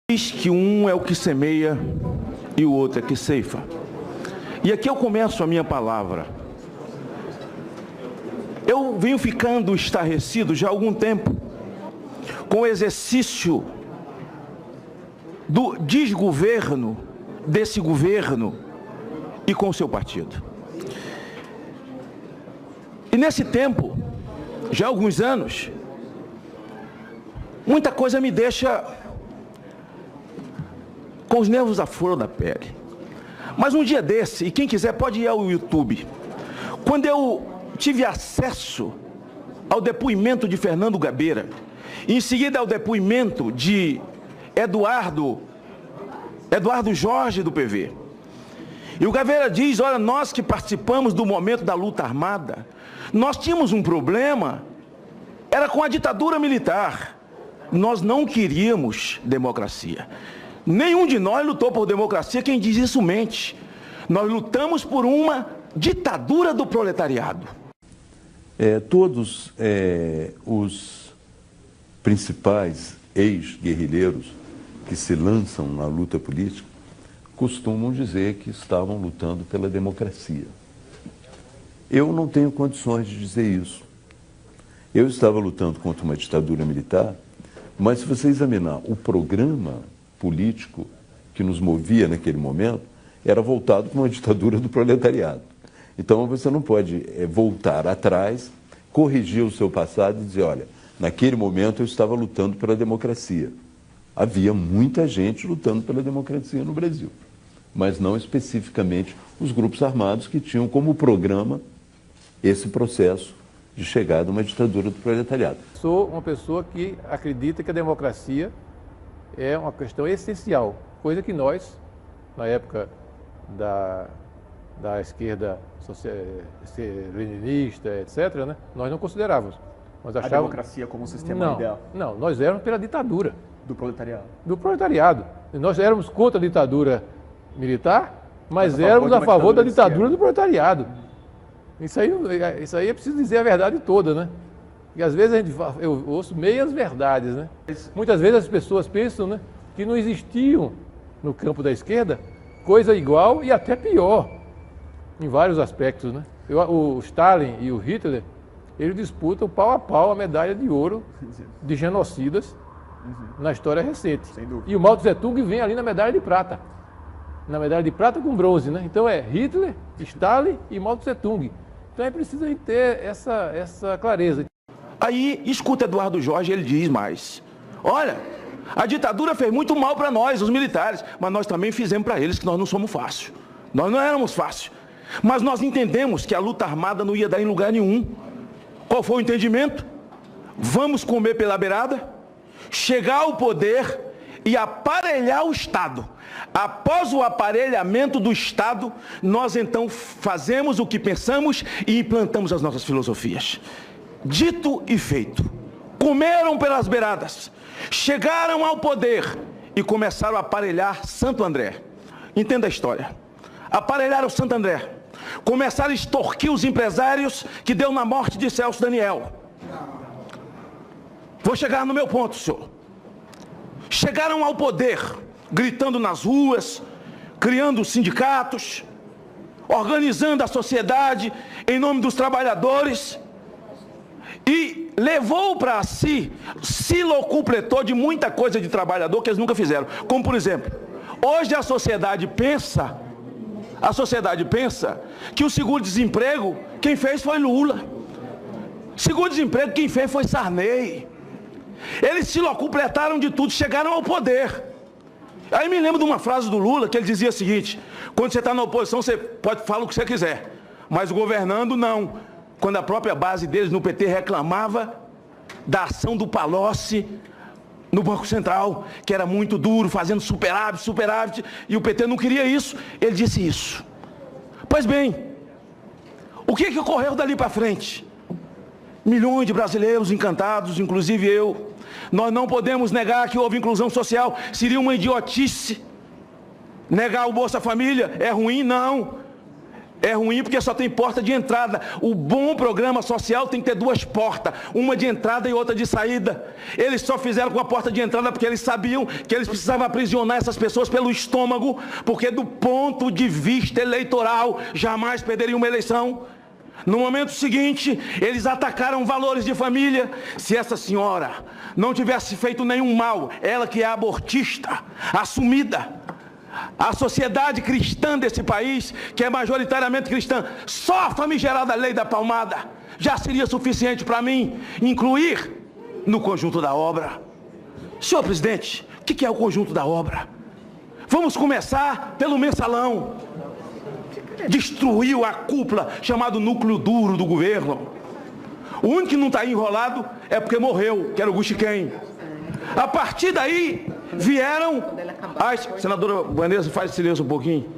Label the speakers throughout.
Speaker 1: Diz que um é o que semeia e o outro é que ceifa. E aqui eu começo a minha palavra. Eu venho ficando estarrecido já há algum tempo com o exercício do desgoverno desse governo e com o seu partido. E nesse tempo, já há alguns anos, muita coisa me deixa com os nervos à flor da pele. Mas um dia desse, e quem quiser pode ir ao YouTube, quando eu tive acesso ao depoimento de Fernando Gabeira, e em seguida ao depoimento de Eduardo Jorge do PV, e o Gabeira diz, olha, nós que participamos do momento da luta armada, nós tínhamos um problema, era com a ditadura militar, nós não queríamos democracia. Nenhum de nós lutou por democracia, quem diz isso mente. Nós lutamos por uma ditadura do proletariado.
Speaker 2: Todos os principais ex-guerrilheiros que se lançam na luta política costumam dizer que estavam lutando pela democracia. Eu não tenho condições de dizer isso. Eu estava lutando contra uma ditadura militar, mas se você examinar o programa político que nos movia naquele momento, era voltado para uma ditadura do proletariado. Então você não pode voltar atrás, corrigir o seu passado e dizer, olha, naquele momento eu estava lutando pela democracia. Havia muita gente lutando pela democracia no Brasil, mas não especificamente os grupos armados que tinham como programa esse processo de chegada a uma ditadura do proletariado.
Speaker 3: Sou uma pessoa que acredita que a democracia é uma questão essencial, coisa que nós, na época da esquerda leninista, etc., né, nós não considerávamos. Nós achávamos...
Speaker 4: A democracia como um sistema ideal?
Speaker 3: Não, nós éramos pela ditadura.
Speaker 4: Do proletariado? Do
Speaker 3: proletariado. Nós éramos contra a ditadura militar, mas éramos a favor da ditadura do proletariado. Isso aí é preciso dizer a verdade toda, né? E às vezes eu ouço meias verdades, né? Muitas vezes as pessoas pensam, né, que não existiam no campo da esquerda coisa igual e até pior, em vários aspectos, né? O Stalin e o Hitler, eles disputam pau a pau a medalha de ouro de genocidas na história recente.
Speaker 4: Sem dúvida.
Speaker 3: E o Mao Tse Tung vem ali na medalha de prata. Na medalha de prata com bronze, né? Então é Hitler, Stalin e Mao Tse Tung. Então é preciso a gente ter essa clareza.
Speaker 1: Aí, escuta Eduardo Jorge, ele diz mais. Olha, a ditadura fez muito mal para nós, os militares, mas nós também fizemos para eles que nós não somos fáceis. Nós não éramos fáceis. Mas nós entendemos que a luta armada não ia dar em lugar nenhum. Qual foi o entendimento? Vamos comer pela beirada, chegar ao poder e aparelhar o Estado. Após o aparelhamento do Estado, nós então fazemos o que pensamos e implantamos as nossas filosofias. Dito e feito, comeram pelas beiradas, chegaram ao poder e começaram a aparelhar Santo André. Entenda a história. Aparelharam Santo André, começaram a extorquir os empresários que deu na morte de Celso Daniel. Vou chegar no meu ponto, senhor. Chegaram ao poder, gritando nas ruas, criando sindicatos, organizando a sociedade em nome dos trabalhadores, e levou para si, se locupletou de muita coisa de trabalhador que eles nunca fizeram. Como, por exemplo, hoje a sociedade pensa que o seguro-desemprego, quem fez foi Lula. Seguro-desemprego, quem fez foi Sarney. Eles se locupletaram de tudo, chegaram ao poder. Aí me lembro de uma frase do Lula, que ele dizia o seguinte, quando você está na oposição, você pode falar o que você quiser, mas governando, não. Quando a própria base deles no PT reclamava da ação do Palocci no Banco Central, que era muito duro, fazendo superávit, e o PT não queria isso, ele disse isso. Pois bem, o que ocorreu dali para frente? Milhões de brasileiros encantados, inclusive eu. Nós não podemos negar que houve inclusão social, seria uma idiotice. Negar o Bolsa Família é ruim? Não. É ruim porque só tem porta de entrada. O bom programa social tem que ter duas portas, uma de entrada e outra de saída. Eles só fizeram com a porta de entrada porque eles sabiam que eles precisavam aprisionar essas pessoas pelo estômago, porque do ponto de vista eleitoral jamais perderiam uma eleição. No momento seguinte, eles atacaram valores de família. Se essa senhora não tivesse feito nenhum mal, ela que é abortista, assumida, a sociedade cristã desse país, que é majoritariamente cristã, só a famigerada lei da palmada já seria suficiente para mim incluir no conjunto da obra. Senhor presidente, o que é o conjunto da obra? Vamos começar pelo mensalão. Destruiu a cúpula, chamado núcleo duro do governo. O único que não está enrolado é porque morreu, que era o Guxiquem. A partir daí, vieram... Senadora Vanessa, faz silêncio um pouquinho,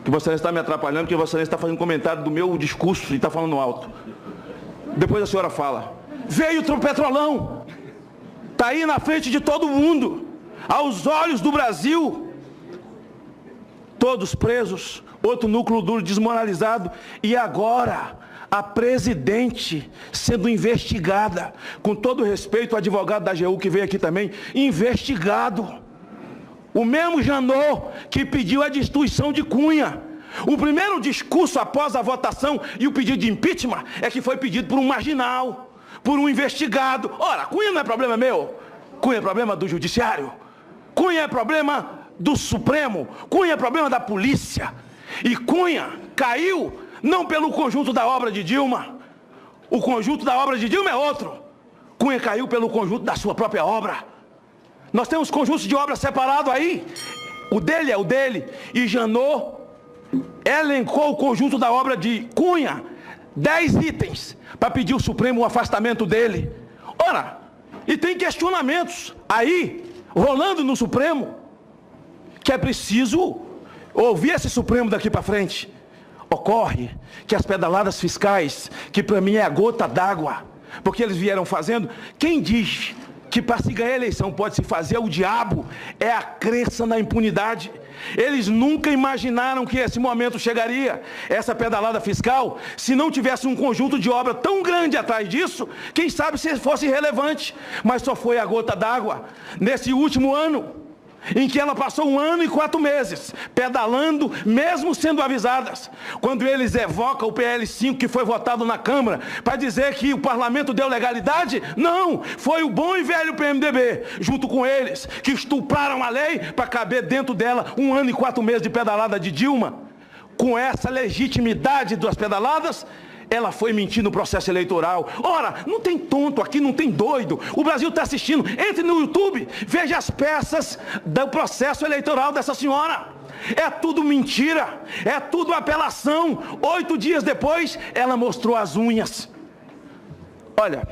Speaker 1: que Vossa Excelência está me atrapalhando, porque Vossa Excelência está fazendo comentário do meu discurso e está falando alto. Depois a senhora fala. Veio o Petrolão. Está aí na frente de todo mundo. Aos olhos do Brasil, todos presos, outro núcleo duro desmoralizado, e agora a presidente sendo investigada, com todo respeito ao advogado da AGU que veio aqui também, investigado. O mesmo Janot que pediu a destituição de Cunha. O primeiro discurso após a votação e o pedido de impeachment é que foi pedido por um marginal, por um investigado. Ora, Cunha não é problema meu, Cunha é problema do judiciário, Cunha é problema do Supremo, Cunha é problema da polícia. E Cunha caiu não pelo conjunto da obra de Dilma. O conjunto da obra de Dilma é outro. Cunha caiu pelo conjunto da sua própria obra. Nós temos conjuntos de obra separado aí. O dele é o dele. E Janot elencou o conjunto da obra de Cunha, 10 itens, para pedir ao Supremo o afastamento dele. Ora, e tem questionamentos aí, rolando no Supremo, que é preciso ouvir esse Supremo daqui para frente. Ocorre que as pedaladas fiscais, que para mim é a gota d'água, porque eles vieram fazendo, quem diz que para se ganhar a eleição pode se fazer o diabo, é a crença na impunidade. Eles nunca imaginaram que esse momento chegaria, essa pedalada fiscal, se não tivesse um conjunto de obra tão grande atrás disso, quem sabe se fosse relevante, mas só foi a gota d'água. Nesse último ano, em que ela passou 1 ano e 4 meses, pedalando, mesmo sendo avisadas. Quando eles evocam o PL5 que foi votado na Câmara, para dizer que o Parlamento deu legalidade, não, foi o bom e velho PMDB, junto com eles, que estupraram a lei para caber dentro dela 1 ano e 4 meses de pedalada de Dilma. Com essa legitimidade das pedaladas, ela foi mentir no processo eleitoral. Ora, não tem tonto aqui, não tem doido. O Brasil está assistindo. Entre no YouTube, veja as peças do processo eleitoral dessa senhora. É tudo mentira, é tudo apelação. 8 dias depois, ela mostrou as unhas. Olha,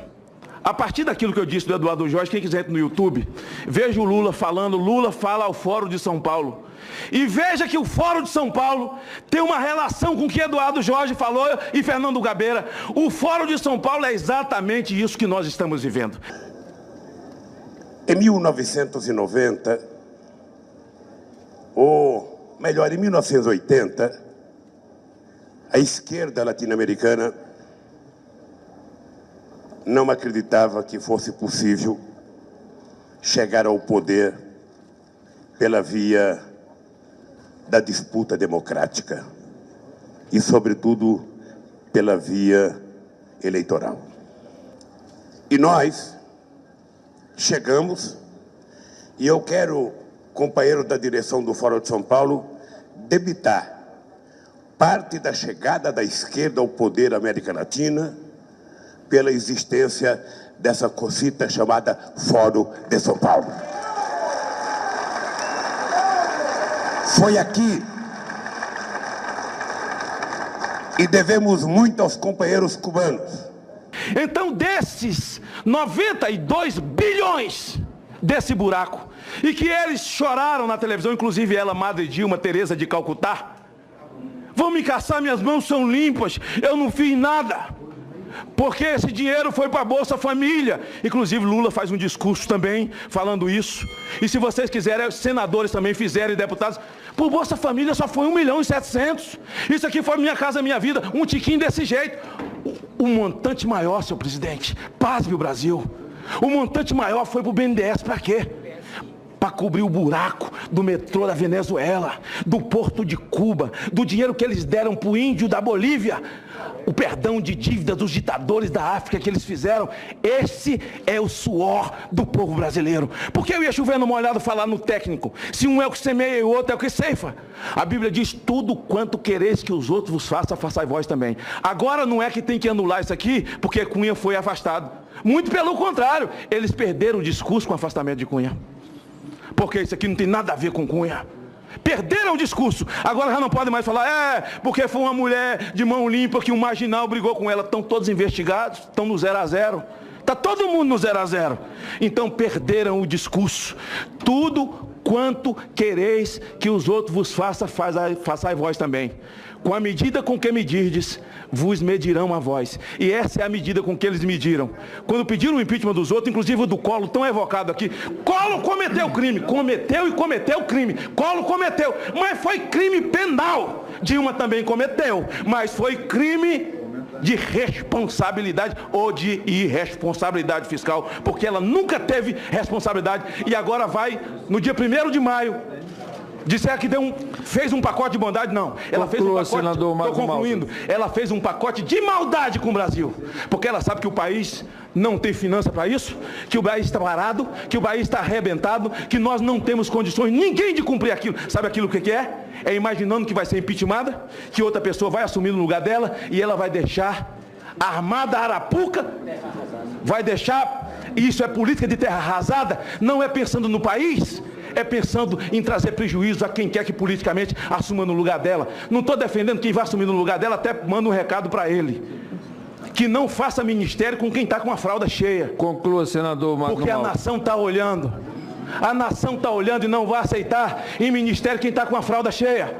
Speaker 1: a partir daquilo que eu disse do Eduardo Jorge, quem quiser entrar no YouTube, veja o Lula falando. Lula fala ao Fórum de São Paulo. E veja que o Fórum de São Paulo tem uma relação com o que Eduardo Jorge falou e Fernando Gabeira. O Fórum de São Paulo é exatamente isso que nós estamos vivendo.
Speaker 5: Em 1990, ou melhor, em 1980, a esquerda latino-americana não acreditava que fosse possível chegar ao poder pela via da disputa democrática e, sobretudo, pela via eleitoral. E nós chegamos, e eu quero, companheiro da direção do Fórum de São Paulo, debitar parte da chegada da esquerda ao poder na América Latina pela existência dessa cosita chamada Fórum de São Paulo. Foi aqui, e devemos muito aos companheiros cubanos.
Speaker 1: Então, desses 92 bilhões desse buraco, e que eles choraram na televisão, inclusive ela, Madre Dilma, Teresa de Calcutá, vão me caçar, minhas mãos são limpas, eu não fiz nada. porque esse dinheiro foi para a Bolsa Família. Inclusive Lula faz um discurso também falando isso. E se vocês quiserem, os senadores também fizeram, e deputados, por Bolsa Família só foi 1.700.000. Isso aqui foi Minha Casa Minha Vida, um tiquinho desse jeito. O montante maior, senhor presidente, pasme o Brasil, o montante maior foi para o BNDES, para quê? Para cobrir o buraco do metrô da Venezuela, do porto de Cuba, do dinheiro que eles deram para o índio da Bolívia, o perdão de dívida dos ditadores da África que eles fizeram. Esse é o suor do povo brasileiro. Porque eu ia chover no molhado falar no técnico, se um é o que semeia e o outro é o que ceifa. A Bíblia diz: tudo quanto quereis que os outros vos façam, façai vós também. Agora não é que tem que anular isso aqui porque Cunha foi afastado. Muito pelo contrário, eles perderam o discurso com o afastamento de Cunha. Porque isso aqui não tem nada a ver com Cunha. Perderam o discurso. Agora já não podem mais falar, porque foi uma mulher de mão limpa que um marginal brigou com ela. Estão todos investigados, estão no 0 a 0. Está todo mundo no 0 a 0. Então perderam o discurso. Tudo quanto quereis que os outros vos façam, façai vós também. Com a medida com que medirdes, vos medirão a vós. E essa é a medida com que eles mediram. Quando pediram o impeachment dos outros, inclusive o do Collor, tão evocado aqui, Collor cometeu crime, cometeu crime, Collor cometeu, mas foi crime penal. Dilma também cometeu, mas foi crime de responsabilidade ou de irresponsabilidade fiscal, porque ela nunca teve responsabilidade e agora vai, no dia 1º de maio, disser que fez um pacote de bondade. Não, ela fez um pacote, estou concluindo, ela fez um pacote de maldade com o Brasil, porque ela sabe que o país não tem finança para isso, que o país está parado, que o país está arrebentado, que nós não temos condições, ninguém, de cumprir aquilo. Sabe aquilo que é? É imaginando que vai ser impeachmentada, que outra pessoa vai assumir no lugar dela e ela vai deixar armada a arapuca, vai deixar. Isso é política de terra arrasada, não é pensando no país, é pensando em trazer prejuízo a quem quer que politicamente assuma no lugar dela. Não estou defendendo quem vai assumir no lugar dela, até mando um recado para ele: que não faça ministério com quem está com a fralda cheia.
Speaker 6: Conclua, senador Magno Malta.
Speaker 1: Porque a nação está olhando. A nação está olhando e não vai aceitar em ministério quem está com a fralda cheia.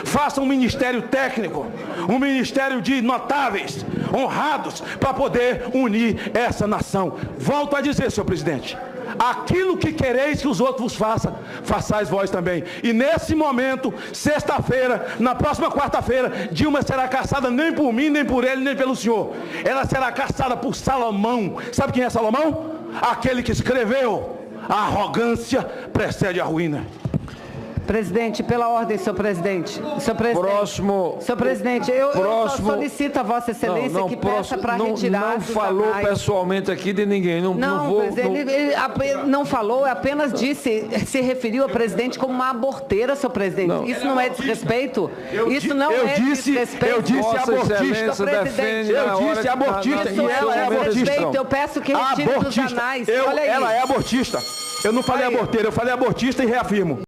Speaker 1: Faça um ministério técnico, um ministério de notáveis, honrados, para poder unir essa nação. Volto a dizer, senhor presidente, aquilo que quereis que os outros vos façam, façais vós também. E nesse momento, sexta-feira, na próxima quarta-feira, Dilma será caçada nem por mim, nem por ele, nem pelo senhor. Ela será caçada por Salomão. Sabe quem é Salomão? Aquele que escreveu: a arrogância precede a ruína.
Speaker 7: Presidente, pela ordem, senhor presidente. Senhor presidente,
Speaker 6: próximo,
Speaker 7: senhor presidente, eu solicito a Vossa Excelência que peça para retirar.
Speaker 6: Não falou pessoalmente aqui de ninguém. Não,
Speaker 7: presidente, ele não falou, apenas disse, se referiu ao presidente como uma aborteira, senhor presidente. Não. Isso não é desrespeito? Isso não é desrespeito?
Speaker 1: Eu disse abortista, presidente. Eu disse abortista e ela é abortista.
Speaker 7: Eu peço que retire dos anais.
Speaker 1: Ela é abortista. Eu não falei aborteira, eu falei abortista e reafirmo.